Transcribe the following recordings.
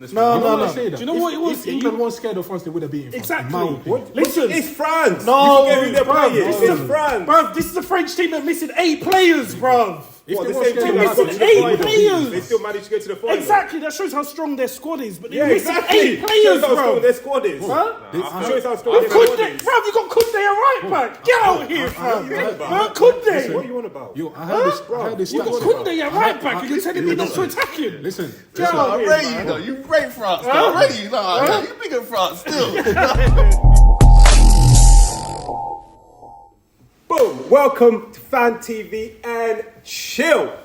No. Do you know what it was? If England weren't scared of France, they would have beaten France. Exactly. Listen, it's France. No, you forget who they're playing. This is France. Bruv, this is a French team that missing 8 players, bruv. If What, they the were same scared team of that France, got to the 8 final. players. They still managed to get to the final. Exactly, that shows how strong their squad is. But they're missing Exactly. 8 players, Shows how strong bro. their squad is. Huh? I'm sure it's how strong Bruv, their squad Kunde, is. bruv, you got Kunde at right back. Get out here, fam. Kunde. What are you on about? Yo, I heard this You got stats. Kunde at right back and you're telling me not to attack him. Listen, Get out I here, rate you man. though. You rate France. I rate you. Nah, you big at France still. Boom! Welcome to Fan TV and Chill.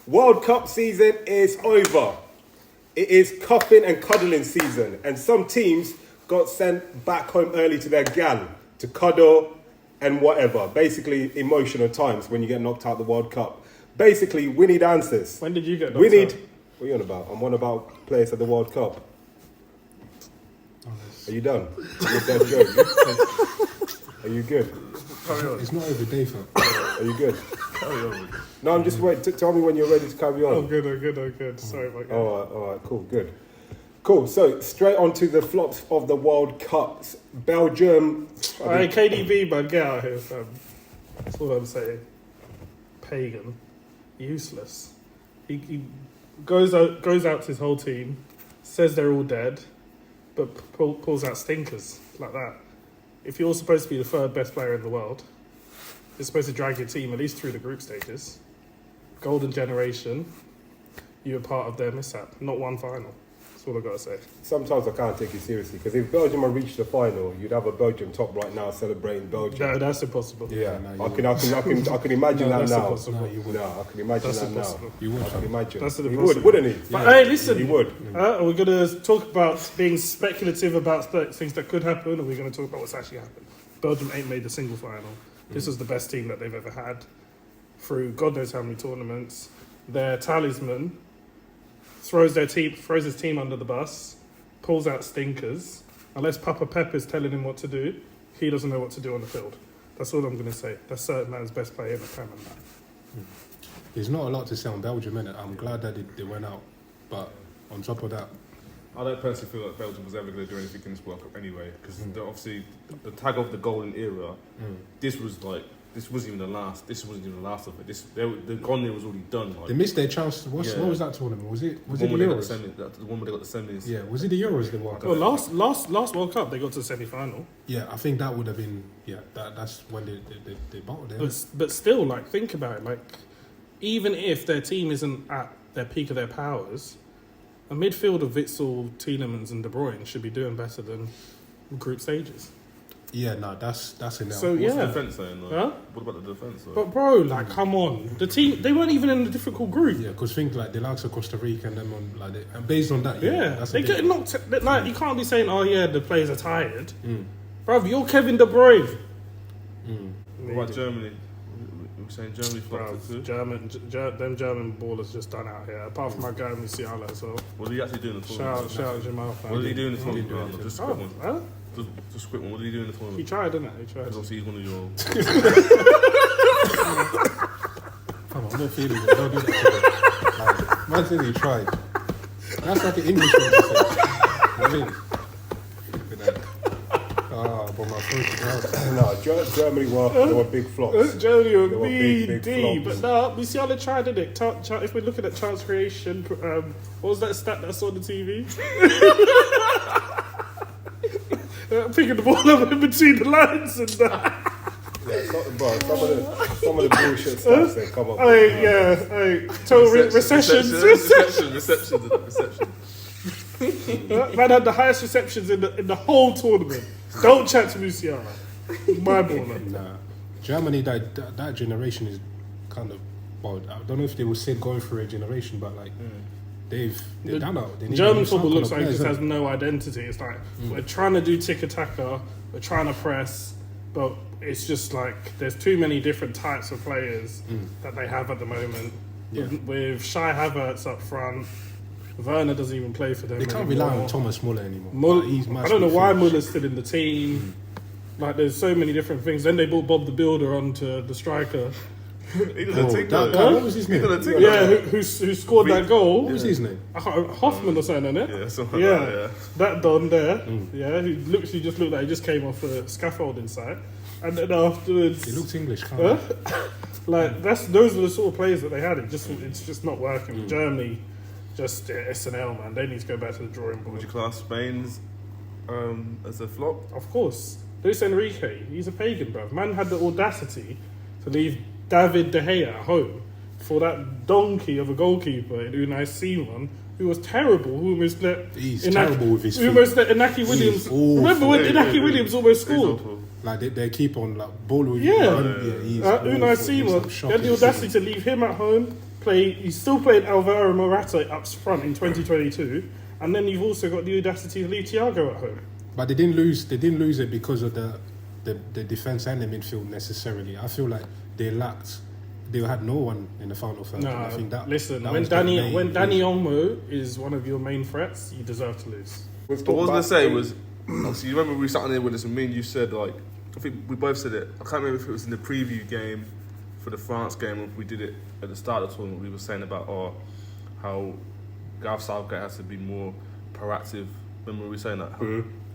World Cup season is over. It is cuffing and cuddling season, and some teams got sent back home early to their gal to cuddle and whatever. Basically, emotional times when you get knocked out of the World Cup. Basically, we need answers. When did you get We knocked need. out? What are you on about? I'm on about players at the World Cup. Are you done? You're dead joke. Are you good? it's not every day, fam. Are you good? No, I'm just waiting. Tell me when you're ready to carry on. I'm good. Sorry, my God. All right, cool, good. Cool, so straight on to the flops of the World Cups. Belgium. Alright, KDB, man, get out here, fam. That's all I'm saying. Pagan. Useless. He goes out to his whole team, says they're all dead, but pulls out stinkers like that. If you're supposed to be the third best player in the world, you're supposed to drag your team at least through the group stages. Golden generation, you were part of their mishap, not one final. That's all I've got to say. Sometimes I can't take it seriously because if Belgium had reached the final, you'd have a Belgium top right now celebrating Belgium. No, that's impossible. Yeah, no, I can imagine No, that that's now. impossible. No, you would. No, I can imagine That's that impossible. now. You would, I can fam. imagine. That's He impossible. would, wouldn't he? But hey, listen. He would. Are we going to talk about being speculative about things that could happen, or are we going to talk about what's actually happened? Belgium ain't made the single final. This was the best team that they've ever had through God knows how many tournaments. Their talisman throws his team under the bus, pulls out stinkers. Unless Papa Pep is telling him what to do, he doesn't know what to do on the field. That's all I'm going to say. That's certain man's best player in the Prem and that. There's not a lot to say on Belgium, innit? I'm glad that they went out. But on top of that, I don't personally feel like Belgium was ever going to do anything in this World Cup anyway, because obviously the tag of the golden era, this wasn't even the last. This wasn't even the last of it. The golden era was already done. Like, they missed their chance. What was that tournament? Was it the Euros? The one where they got the semis. Yeah, was it the Euros they World Cup? Well, last World Cup they got to the semi-final. Yeah, I think that would have been. Yeah, that's when they bottled it. But still, like, think about it. Like, even if their team isn't at their peak of their powers, a midfield of Witsel, Tielemans, and De Bruyne should be doing better than group stages. Yeah, no, that's enough. So What's yeah, the defence saying? Like, Huh? What about the defence? Like? but bro, like, come on, the team they weren't even in a difficult group. Yeah, because think like the likes of Costa Rica and them on like and based on that, Yeah, that's a they big get one. knocked. Like, you can't be saying, "Oh yeah, the players are tired." Bro, you're Kevin De Bruyne. What about Germany? We're saying Germany Bro, flopped it too. them German ballers just done out here. Apart from my guy Musiala as well. What did he actually do in the tournament? Shout out Jamal. What did he do in the tournament? Just a quick one. Huh? Just a quick one. What did he do in the He tournament? tried, didn't it? He tried. Because obviously he's one of your. Come on, I'm not feeling it. Don't do that to me. Like, man said he tried. That's like an English thing to say. You know what I mean? But my phone No, Germany were big flops. Germany They would were be big D, flops. but no, Musiala tried, didn't it? If we're looking at chance creation, what was that stat that I saw on the TV? Picking the ball up in between the lines and that. Yeah, some of the bullshit stats they come up with. Total receptions. Reception. Man had the highest receptions in the whole tournament. Don't chat to Musiala. My baller. Nah, Germany that generation is kind of. Well, I don't know if they would say going through a generation, but like they're done out. They need German a football new looks cycle like of it just players, has no identity. It's like we're trying to do tiki-taka, we're trying to press, but it's just like there's too many different types of players that they have at the moment. Yeah. With Shai Havertz up front, Werner doesn't even play for them. They can't anymore. rely on Thomas Muller anymore. Muller, Like, he's I don't know why finished. Muller's still in the team. Like, there's so many different things. Then they brought Bob the Builder onto the striker. He did Bro, a thing, that though. guy, what was his He name? did a thing. Yeah, who scored that goal? What was his name? Hoffman or something, innit? Yeah, something Yeah, like that, yeah. that Don there, yeah, he literally just looked like he just came off the scaffolding site, and then afterwards, He looked English, can't he? like those are the sort of players that they had. It's just not working. Germany, just SNL, man. They need to go back to the drawing board. Would you class Spain's as a flop? Of course, Luis Enrique, he's a pagan, bruv. Man had the audacity to leave David De Gea at home for that donkey of a goalkeeper in Unai Simon, who was terrible, who almost let He's terrible with his who feet. almost let Inaki Williams. awful. Remember when Yeah, Inaki yeah, Williams almost He's scored? awful. Like they keep on like ball with Yeah. he's Unai awful. Simon, He's he had the audacity to leave him at home. He still played Alvaro Morata up front in 2022, and then you've also got the audacity to leave Thiago at home. But they didn't lose it because of the defense and the midfield necessarily. I feel like they had no one in the final third. No, and I think that listen. that When was the main Danny reason. Olmo is one of your main threats, you deserve to lose. Let's But what I talk was going to about say was, obviously, you remember we sat on there with this and me and you said, like, I think we both said it. I can't remember if it was in the preview game for the France game or if we did it at the start of the tournament. We were saying about how Gareth Southgate has to be more proactive. Remember we were saying that?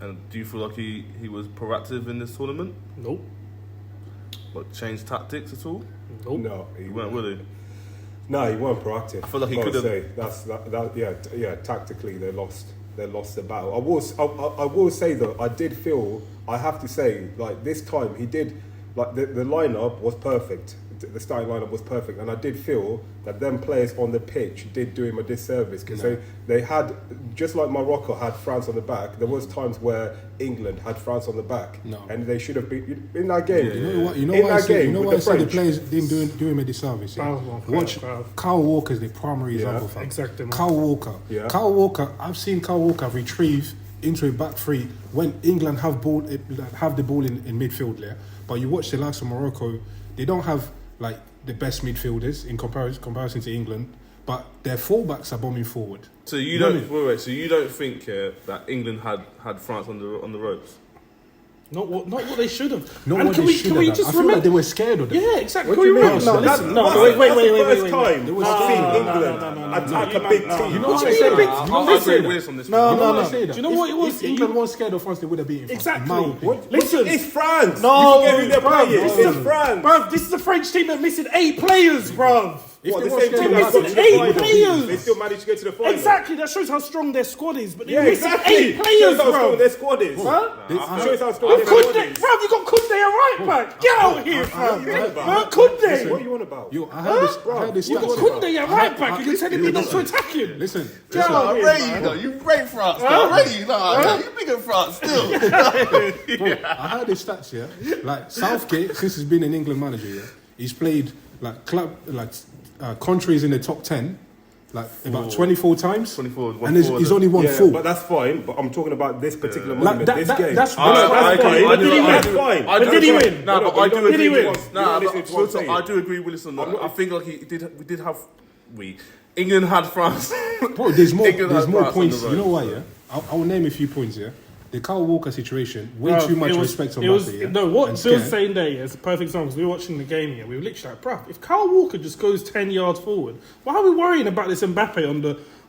And do you feel like he was proactive in this tournament? Nope. Like, changed tactics at all? Nope. No, He weren't, were they? No, he weren't proactive. I feel like he Gotta could've- say yeah. Tactically, they lost the battle. I will say though, I did feel, I have to say, like this time he did, like the lineup was perfect. The starting lineup was perfect, and I did feel that them players on the pitch did do him a disservice because they had, just like Morocco had France on the back. There was times where England had France on the back, No. and they should have been in that game. You know what? You know in why I that said, game you know with why I the said the French. players didn't do him a disservice. Yeah? Watch Kyle Walker's the primary example. Fam. Exactly, man. Kyle Walker. Yeah. Kyle Walker. I've seen Kyle Walker retrieve into a back three when England have the ball in midfield there. But you watch the likes of Morocco, they don't have like the best midfielders in comparison to England, but their fullbacks are bombing forward. So you don't wait. So you don't think that England had France on the ropes? Not what they should have. Not And what can they we should can have we done. just I feel remember? like they were scared of them. Yeah, exactly. What do you mean? No, That's- listen. No, that's- wait. that's the Wait. first time No, I've seen no, England no. attack You a big man, team. You know What why do I you say mean, that? big- You know no, why I listen. say with that? us on this. You know No. why I say that? Do you know what it was? If England weren't scared of France, they would have beaten France. Exactly. In my opinion. Listen. It's France. No, you forget who they're bruv, playing. listen. It's France. Bruv, this is a French team that missing 8 players, bruv. If What, they the were same scared team of that France, got to They the missing final. 8 players. They still managed to get to the final. Exactly, that shows how strong their squad is. But they're Yeah, missing exactly. 8 Shows players, how strong bro. their squad is. Huh? Shows how strong With their squad Kunde, is. bruv, you got Kunde at right back. Get out here, fam. What are you on about? Huh? Kunde. What are you on about? Yo, I heard this You got stats. Kunde at right back, and you're telling me not to attack him. Listen, Get out I here, rate you man. though. You rate France. I rate you. You big at France still. bro, I heard his stats, yeah. Like Southgate, since he's been an England manager, yeah, he's played like countries in the top 10, like about 24 times. 24, and he's only won Yeah, 4. but that's fine. But I'm talking about this particular Like moment, that- this that- game. that's- No, that's that's fine. fine. But did he That's win? fine. I But did he win? No, but I do Did he agree. win? Nah, You're not listening to what I'm saying. I do agree with this on that. I think like we did have England had France. Bro, there's more England had France on points. the You know ropes. why, yeah? I'll name a few points, yeah? The Kyle Walker situation, way Bruv, too much it was- respect on it was, Mbappe, yeah? No, what And Bill's scared. saying there is a perfect example. 'Cause we were watching the game here. We were literally like, bruv, if Kyle Walker just goes 10 yards forward, why are we worrying about this Mbappe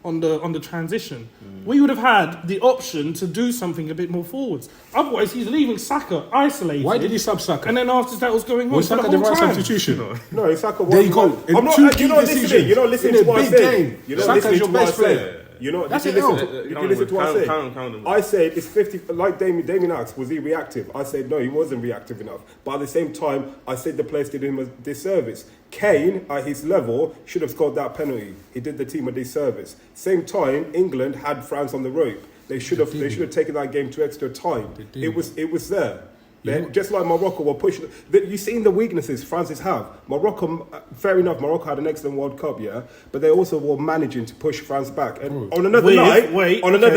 on the transition? We would have had the option to do something a bit more forwards. Otherwise, he's leaving Saka isolated. Why did he sub Saka? And then after that was going on Was for Saka the the whole right time. substitution? No, it's like a There you go. I'm In not. two You're key not listening. decisions You're not listening in to a what I big said. game. You're not Saka's listening your to what I best player. said. You know, That's did an you L. listen? Did you listen to what I said? Count them. I said it's 50. Like Damien asked, was he reactive? I said no, he wasn't reactive enough. But at the same time, I said the players did him a disservice. Kane, at his level, should have scored that penalty. He did the team a disservice. Same time, England had France on the rope. They should have taken that game to extra time. They did. It was there. Yeah. Just like Morocco were pushing. You've seen the weaknesses Francis have. Morocco, fair enough, Morocco had an excellent World Cup, yeah, but they also were managing to push France back. And on another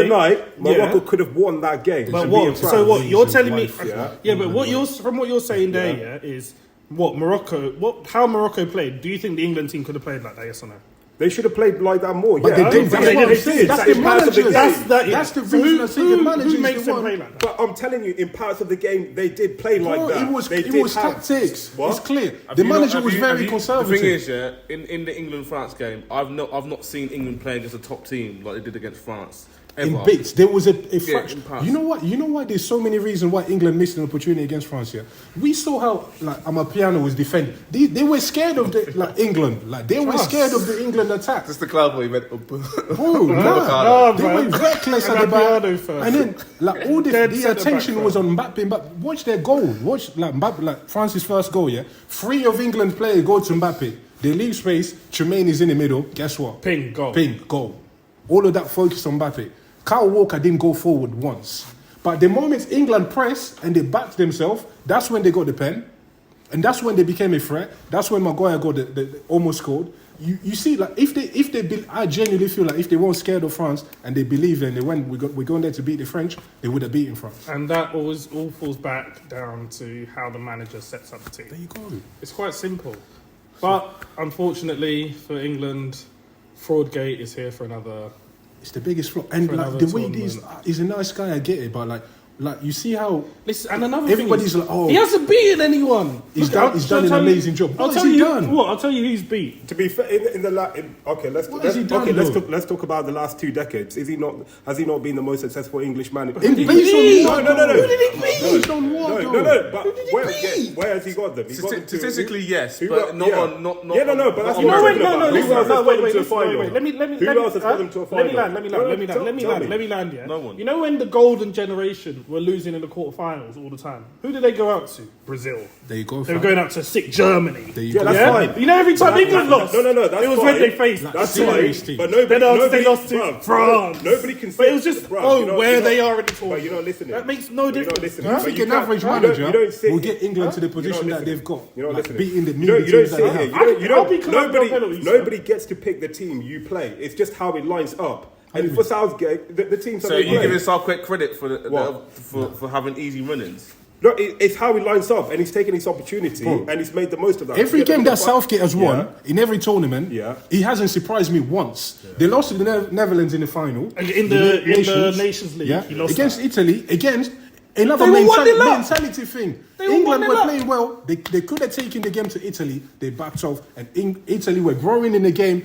night, Morocco could have won that game. But To what? beat France. So what? You're telling me? Yeah. Yeah, but from what you're saying there, yeah, is what Morocco? How Morocco played? Do you think the England team could have played like that? Yes or no? They should have played like that more. But yeah, they didn't. That's what I'm saying. That's the in parts of the manager. game. That's the reason I say the manager Who is makes the them one. play like that? But I'm telling you, in parts of the game, they did play like Bro, that. it was They tactics. What? It's clear. Have The you not- manager have was you- very have you- conservative. The thing is, yeah, in the England-France game, I've not seen England play against a top team like they did against France. Ever. in bits, there was a fraction. in parts. You know what? You know why? There's so many reasons why England missed an opportunity against France. Yeah, we saw how like Amapiano was defending. They were scared of the England. Like they were scared of the England attack. Just the club where you meant. Bro, nah, they were reckless at the back, Amapiano first. and then like all Dead the centre attention back was on Mbappe. But watch their goal. Watch like Mbappe, like France's first goal. Yeah, 3 of England players go to Mbappe. They leave space. Tremaine is in the middle. Guess what? Ping, goal. Ping, goal. All of that focus on Mbappe. Kyle Walker didn't go forward once. But the moment England pressed and they backed themselves, that's when they got the pen. And that's when they became a threat. That's when Maguire got the almost scored. You see, like I genuinely feel like if they weren't scared of France and they believed and they went, we're going there to beat the French, they would have beaten France. And that all falls back down to how the manager sets up the team. There you go. It's quite simple. But unfortunately for England, Fraudgate is here for another. It's the biggest flaw. And For like another the way tournament. he's a nice guy, I get it, but like you see how Listen, and another everybody's thing like, oh, he hasn't beaten anyone. He's Look, done I'll an tell you- amazing job. I'll What tell has he you done? what. I'll tell you who's beat. To be fair, let's has he done, though? let's talk about the last 2 decades. Has he not been the most successful English manager? In did based he on beat? what? No. Who did he beat? Based on what? No. But Who did he beat? where has he got them? He got them to- Statistically, yes, who but got- not yeah. on not. Yeah, no, but that's not what on I'm American talking about. football. Who else has got them to a final? Wait. Let me. Who else has got them to a final? Let me land. Yeah. No one. You know when the golden generation were losing in the quarterfinals all the time? Who did they go out to? Brazil. There you go. They were fam. going out to sick Germany. There you Yeah, go. that's Yeah? fine. You know, every time England lost, No, that's it was fine. when they faced. That's serious fine. team. But nobody, Then after nobody they lost to bruv, France. Nobody can say. But it was just, bruv, where they are in the tournament. But you're not listening. That makes no You're not difference. listening. You But think you an can't- average you don't- manager you don't sit will here- get England to the You're not position that listening. they've got? You're not Like, listening. beating the You new don't teams that sit they here. have. I'll be clapping on penalties, Nobody gets to pick the team you play. It's just how it lines up. And for Southgate, the teams that So they you play. giving Southgate credit for What? for having easy run-ins? No, it's how he lines up, and he's taken his opportunity, Bro. and he's made the most of that. Every Yeah, game the- that Southgate has won, in every tournament, Yeah. he hasn't surprised me once. They lost to the Netherlands in the final. In the Nations League, Yeah. he lost Against that. Italy, against another They were 1-0 up. mentality thing. They were England 1-0 were up. playing well. They could have taken the game to Italy. They backed off, and Italy were growing in the game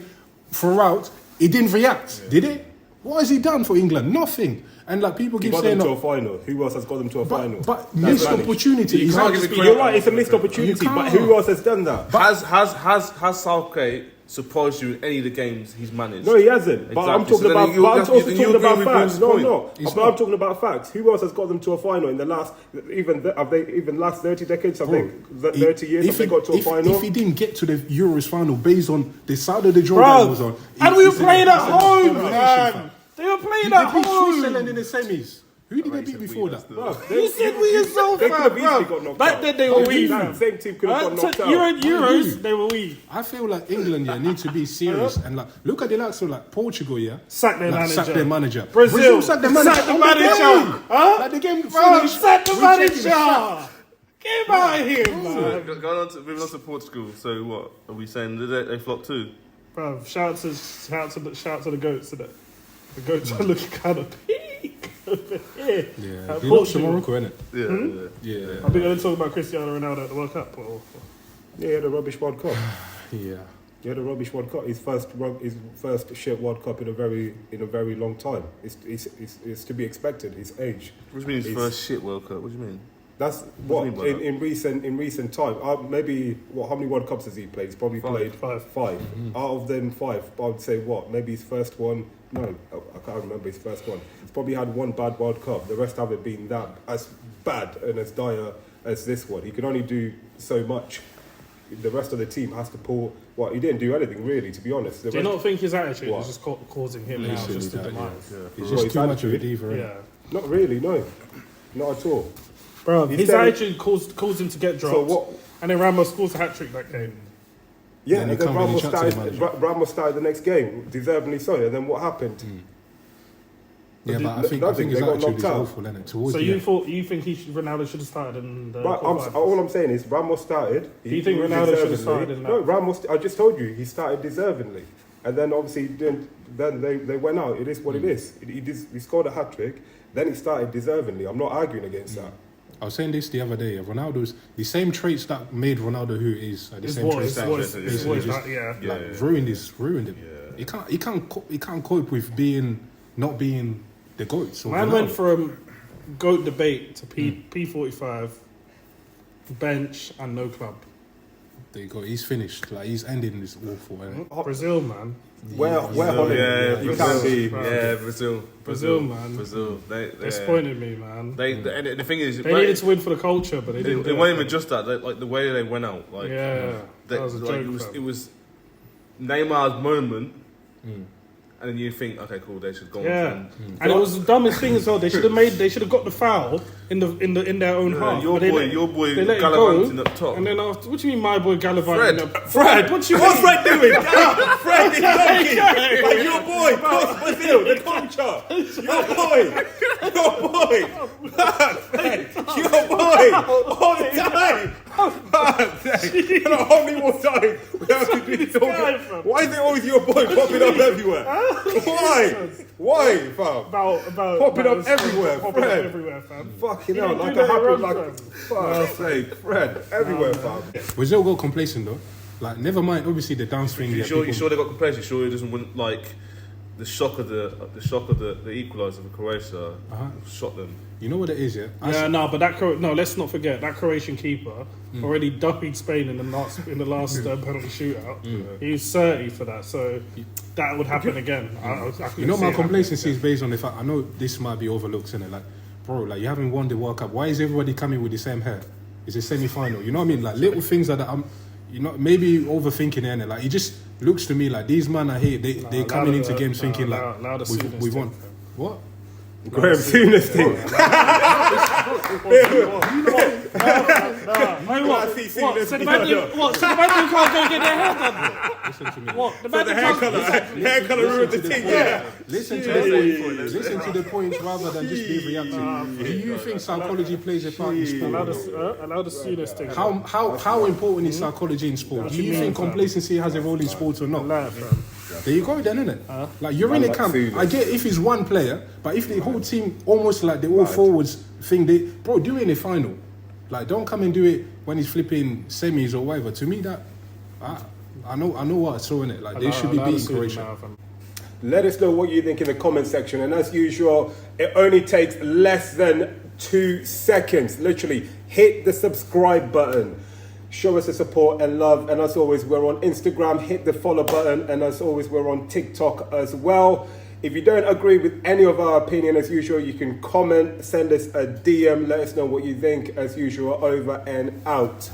throughout. He didn't react, did it? What has he done for England? Nothing. And like people He keep got saying, them to no, a final. Who else has got them to a final? but That's missed managed. opportunity. You He's can't had give to it speak- credit. You're right. It's a missed opportunity, You but can't. who else has done that? Has Southgate surprised you in any of the games he's managed? No, he hasn't. But I'm Exactly. So talking then about. you- But I'm you- also you talking agree about with facts. Bruce's No, point? no. He's But not. I'm talking about facts. Who else has got them to a final in the last even last 30 decades? I think 30 years. Have they got to a final? If he didn't get to the Euros final based on the side of the draw that he was on, And we were it's a- playing at it's a home, domination, man. fam. They were playing They at beat Switzerland home. in the semis. Who did they beat before that? You said we yourself, They could have fam. easily got knocked Back out. then they were we, That fam. same team could have got knocked out. Euros, they were we. I feel like England need to be serious and like look at the likes of like Portugal, Sack their manager. sack their manager. Brazil, sack their manager. sack the On manager. game. Huh? Like the game Bro, finished. sack the we taking a sack. manager. Get him out of here, man. Moving on to Portugal. So what are we saying? They flopped too? Bro, shout out to the goats today. The goats are looking kind of peak over here. Yeah, At they lost to Portugal. Morocco, innit? Yeah. Yeah, Are we going to talk about Cristiano Ronaldo at the World Cup? Or? Yeah, he had a rubbish World Cup. yeah. He had a rubbish World Cup. His first shit World Cup in a very long time. It's to be expected. His age. What do you mean his It's- first shit World Cup? What do you mean? That's What what do you mean by in recent time. Maybe how many World Cups has he played? He's probably played Five. five. Out of them 5, I would say what? Maybe his first one. No, I can't remember his first one. He's probably had one bad World Cup. The rest haven't been that as bad and as dire as this one. He can only do so much. The rest of the team has to pull. Well, he didn't do anything really, to be honest. The Do you rest- not think his attitude What? is just causing him now Literally just to that, demise? He's Well, just his too much of a attitude. diva, innit? Yeah. Not really, no, not at all. Bro, He's his telling- attitude caused him to get dropped. So what? And then Ramos scores a hat-trick that game. Yeah, Then and he then can't really Ramos chat to the started. manager. Ramos started the next game, deservedly so. And then what happened? Yeah, but I think Nothing, his they got attitude knocked is out. awful, innit? Towards So the end. you think Ronaldo should have started in the But quarterfinals? all I'm saying is Ramos started. Do you think he Ronaldo should have deservedly- started in that? No, Ramos. I just told you he started deservedly, and then obviously then they went out. It is what it is. He scored a hat trick. Then he started deservingly. I'm not arguing against that. I was saying this the other day. Ronaldo's the same traits that made Ronaldo who he is. The same traits that ruined him. Yeah. He can't cope with not being the GOAT. So Man Ronaldo, went from GOAT debate to P45, bench and no club. there you go. He's finished. Like he's ending this awful. Brazil, man. Where Holland? Yeah, You Brazil. can't be. Yeah, Brazil, man. Brazil. They Disappointed me, man. and the thing is, They needed to win for the culture, but they didn't. It wasn't even just that. Like the way they went out. Like that was a joke. it was Neymar's moment. And then you think, okay, cool, they should go on. And it was the dumbest thing as well. They should have got the foul in their own half. Your but boy they let it gallivanting go, up top. And then after, what do you mean, my boy gallivanting? Fred, what you what's mean? Fred doing? Fred is joking. Like your boy, Coach Brazil, the culture. Your boy, your boy, all the time. Only one time we have to be talking. Why is it always your boy popping up everywhere? Why, fam? About Popping up everywhere, popping up Fred. everywhere, fam. Fucking hell, didn't like do a that happy, wrong, like, fam. fuck's sake, Fred, everywhere, fam. Brazil got complacent though. Like never mind. Obviously the downs thing. You sure they got complacent? You sure it doesn't want like the shock of the equaliser for Croatia shot them? You know what it is, yeah. But let's not forget that Croatian keeper already dummied Spain in the last penalty shootout. He was 30 for that, so that would happen again. You know, my complacency is based on the fact I know this might be overlooked, isn't it? Like, bro, like you haven't won the World Cup. Why is everybody coming with the same hair? It's a semi-final. You know what I mean? Like little things like that. I'm, maybe overthinking it. And like it just looks to me like these men are here. They coming into games thinking like we want what. Graham Souness thing. So the man can't go get their hair done? Listen to me. What? The hair colour ruined the thing, yeah. Listen to the points rather than just be reacting. Do you think psychology plays a part in sport? Allow the Souness thing. How important is psychology in sport? Do you think complacency has a role in sports or not? There you go, then, innit? Like you're in a camp. I get if it's one player, but if the whole team almost like the all forwards thing, do it in the final. Like don't come and do it when he's flipping semis or whatever. To me, that I know what I saw in it. Like they should be beating Croatia. Let us know what you think in the comment section, and as usual, it only takes less than 2 seconds. Literally, hit the subscribe button. Show us the support and love, and as always, we're on Instagram. Hit the follow button, and as always, we're on TikTok as well. If you don't agree with any of our opinion, as usual, you can comment, send us a DM, let us know what you think. As usual, over and out.